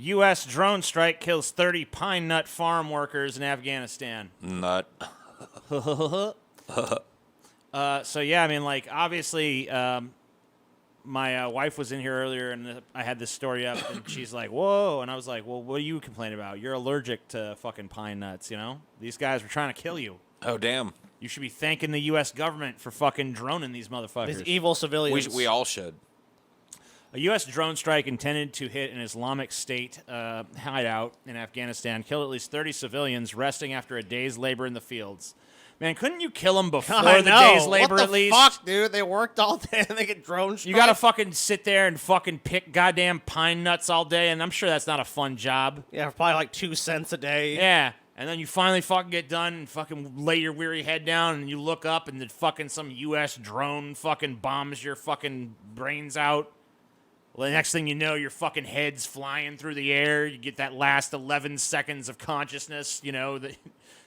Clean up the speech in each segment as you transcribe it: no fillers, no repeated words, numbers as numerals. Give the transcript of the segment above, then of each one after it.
U.S. drone strike kills 30 pine nut farm workers in Afghanistan. Nut. So, yeah, I mean, like, obviously, my wife was in here earlier, and I had this story up, and she's like, whoa. And I was like, well, what are you complaining about? You're allergic to fucking pine nuts, you know? These guys were trying to kill you. Oh, damn. You should be thanking the U.S. government for fucking droning these motherfuckers. These evil civilians. We all should. A U.S. drone strike intended to hit an Islamic State hideout in Afghanistan killed at least 30 civilians resting after a day's labor in the fields. Man, couldn't you kill them before the day's labor what at least? What the fuck, dude? They worked all day and they get drone strike? You got to fucking sit there and fucking pick goddamn pine nuts all day, and I'm sure that's not a fun job. Yeah, probably like 2 cents a day. Yeah. And then you finally fucking get done and fucking lay your weary head down and you look up and then fucking some U.S. drone fucking bombs your fucking brains out. Well, the next thing you know, your fucking head's flying through the air. You get that last 11 seconds of consciousness, you know, that,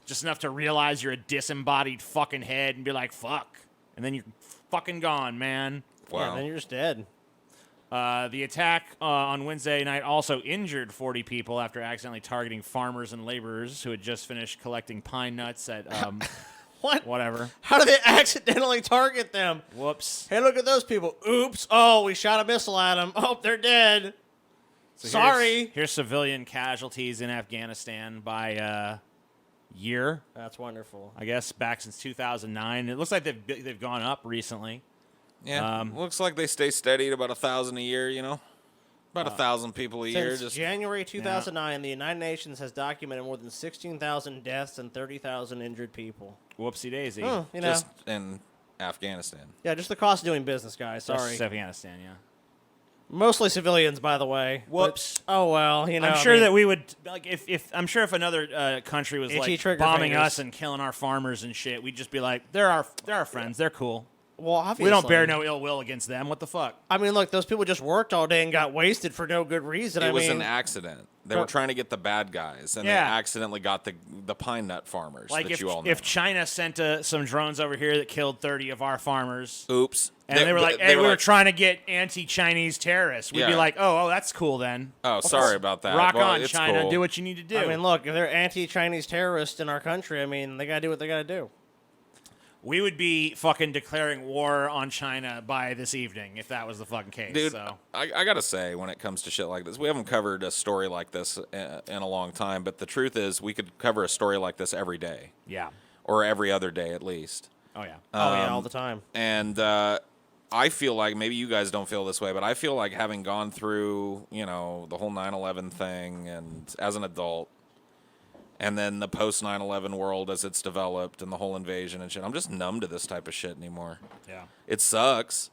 just enough to realize you're a disembodied fucking head and be like, fuck. And then you're fucking gone, man. Wow. Yeah, then you're just dead. The attack on Wednesday night also injured 40 people after accidentally targeting farmers and laborers who had just finished collecting pine nuts at What? whatever. How did they accidentally target them? Whoops. Hey, look at those people. Oops. Oh, we shot a missile at them. Oh, they're dead. So Sorry. Here's civilian casualties in Afghanistan by year. That's wonderful. I guess back since 2009. It looks like they've gone up recently. Yeah, looks like they stay steady at about 1,000 a year, you know? About 1,000 people a year. Since Just January 2009, the United Nations has documented more than 16,000 deaths and 30,000 injured people. Whoopsie daisy. You know. just in Afghanistan. Yeah, just the cost of doing business, guys. Sorry. Just Afghanistan, yeah. Mostly civilians, by the way. Whoops. But, oh, well, you know. I'm sure that we would, like, if another country was, Itchy like, trigger bombing fingers. us and killing our farmers and shit, we'd just be like, they're our friends. They're cool. Well, obviously. We don't bear no ill will against them. What the fuck? I mean, look, those people just worked all day and got wasted for no good reason. It was an accident. They were trying to get the bad guys, and Yeah. they accidentally got the pine nut farmers Like that you all know. if China sent some drones over here that killed 30 of our farmers, Oops. and they were like, hey, we were trying to get anti-Chinese terrorists, we'd be Yeah. like, oh, that's cool then. Oh, sorry about that. Rock Well, on, it's China. cool. Do what you need to do. I mean, look, if they're anti-Chinese terrorists in our country, I mean, they got to do what they got to do. We would be fucking declaring war on China by this evening if that was the fucking case. Dude, so. I got to say, when it comes to shit like this, we haven't covered a story like this in a long time, but the truth is we could cover a story like this every day. Yeah. Or every other day at least. Oh, yeah. All the time. And I feel like, maybe you guys don't feel this way, but I feel like having gone through, you know, the whole 9/11 thing and as an adult, and then the post 9/11 world as it's developed and the whole invasion and shit, I'm just numb to this type of shit anymore. Yeah. It sucks.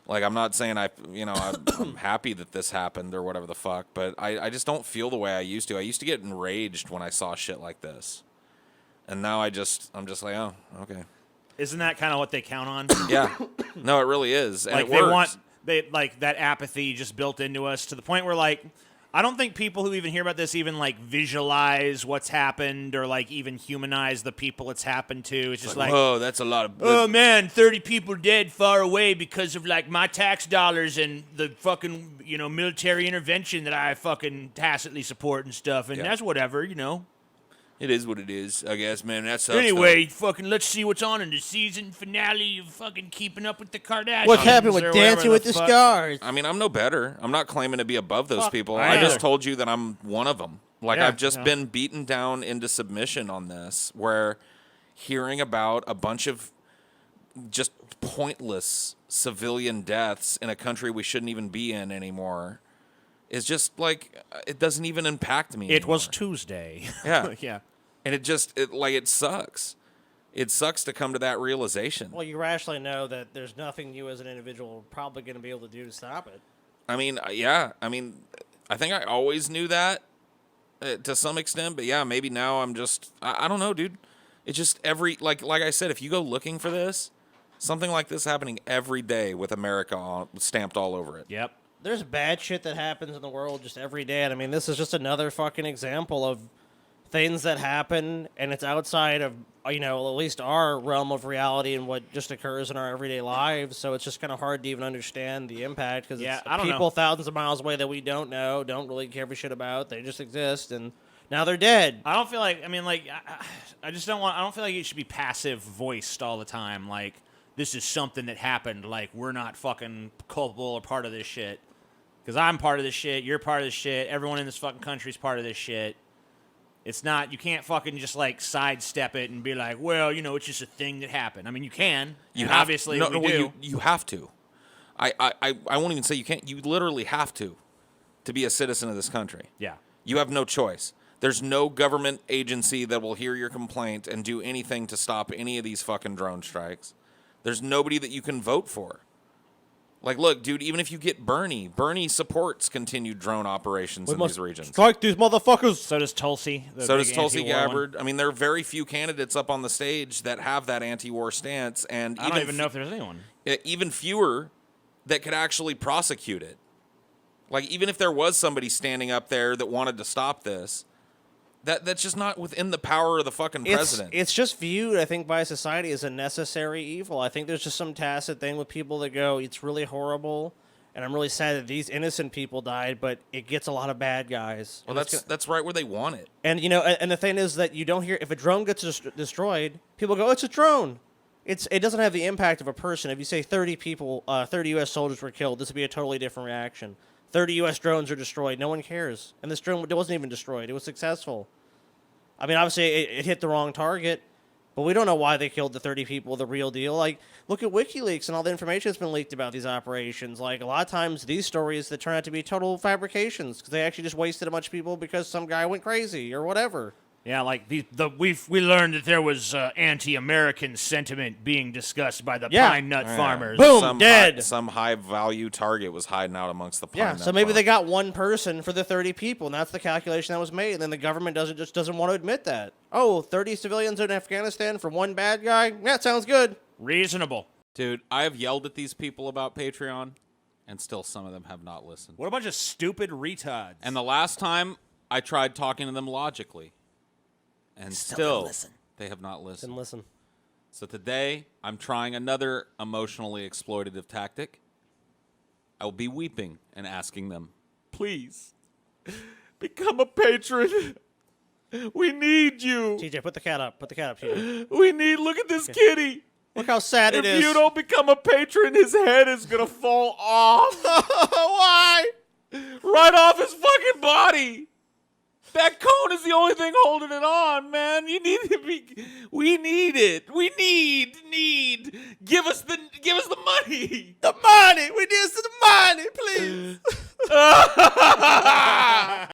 Like, I'm not saying I'm happy that this happened or whatever the fuck, but I just don't feel the way I used to. I used to get enraged when I saw shit like this. And now I'm just like, oh, okay. Isn't that kind of what they count on? Yeah. No, it really is. And Like, it they works. like that apathy just built into us to the point where, like, I don't think people who even hear about this even, like, visualize what's happened or, like, even humanize the people it's happened to. It's just like, whoa, that's a lot of... oh, man, 30 people dead far away because of, like, my tax dollars and the fucking, you know, military intervention that I fucking tacitly support and stuff. And Yeah. that's whatever, you know. It is what it is, I guess, man. That sucks. Anyway, fucking let's see what's on in the season finale of fucking Keeping Up with the Kardashians. What's happening with or Dancing with whatever the fuck. Stars? I mean, I'm no better. I'm not claiming to be above those people. I I just either. told you that I'm one of them. Like, Yeah, I've just been beaten down into submission on this, where hearing about a bunch of just pointless civilian deaths in a country we shouldn't even be in anymore is just, like, it doesn't even impact me It was anymore. Tuesday. Yeah. Yeah. And it sucks. It sucks to come to that realization. Well, you rationally know that there's nothing you as an individual are probably going to be able to do to stop it. I mean, yeah. I mean, I think I always knew that to some extent, but yeah, maybe now I'm just, I don't know, dude. It's just like I said, if you go looking for this, something like this happening every day with America stamped all over it. Yep. There's bad shit that happens in the world just every day. And I mean, this is just another fucking example of things that happen, and it's outside of, you know, at least our realm of reality and what just occurs in our everyday lives. So it's just kind of hard to even understand the impact because Yeah, it's I don't people know. thousands of miles away that we don't know, don't really care for shit about. They just exist, and now they're dead. I don't feel like. I mean, like, I just don't want. I don't feel like it should be passive voiced all the time. Like, this is something that happened. Like, we're not fucking culpable or part of this shit. Because I'm part of this shit. You're part of this shit. Everyone in this fucking country is part of this shit. It's not. You can't fucking just like sidestep it and be like, well, you know, it's just a thing that happened. I mean, you can. You and have, obviously no, we no, do. You have to. I won't even say you can't. You literally have to be a citizen of this country. Yeah. You have no choice. There's no government agency that will hear your complaint and do anything to stop any of these fucking drone strikes. There's nobody that you can vote for. Like, look, dude, even if you get Bernie supports continued drone operations in these regions. Strike these motherfuckers. So does Tulsi. So does Tulsi Gabbard. I mean, there are very few candidates up on the stage that have that anti-war stance, and I don't even know if there's anyone. even fewer that could actually prosecute it. Like, even if there was somebody standing up there that wanted to stop this, that's just not within the power of the fucking president. It's just viewed, I think, by society as a necessary evil. I think there's just some tacit thing with people that go, it's really horrible, and I'm really sad that these innocent people died, but it gets a lot of bad guys. Well, that's right where they want it. And, you know, and the thing is that you don't hear, if a drone gets destroyed, people go, it's a drone. It doesn't have the impact of a person. If you say 30 people, 30 U.S. soldiers were killed, this would be a totally different reaction. 30 U.S. drones are destroyed. No one cares. And this drone wasn't even destroyed. It was successful. I mean, obviously, it hit the wrong target, but we don't know why they killed the 30 people, the real deal. Like, look at WikiLeaks and all the information that's been leaked about these operations. Like, a lot of times, these stories that turn out to be total fabrications because they actually just wasted a bunch of people because some guy went crazy or whatever. Yeah, like we learned that there was anti-American sentiment being discussed by the pine nut farmers. Boom, dead. Some high-value target was hiding out amongst the pine nut So maybe farm. they got one person for the 30 people, and that's the calculation that was made. And then the government doesn't want to admit that. Oh, 30 civilians in Afghanistan for one bad guy? Yeah, sounds good. Reasonable. Dude, I have yelled at these people about Patreon, and still some of them have not listened. What a bunch of stupid retards. And the last time, I tried talking to them logically, and still they have not listened. Didn't listen. So today, I'm trying another emotionally exploitative tactic. I will be weeping and asking them, please, become a patron. We need you. TJ, put the cat up. Put the cat up, TJ. Look at this kitty. Look how sad it is. If you don't become a patron, his head is going to fall off. Why? Right off his fucking body. That cone is the only thing holding it on, man. You need to be. We need it. We need. Give us the money. The money. We need some money, please.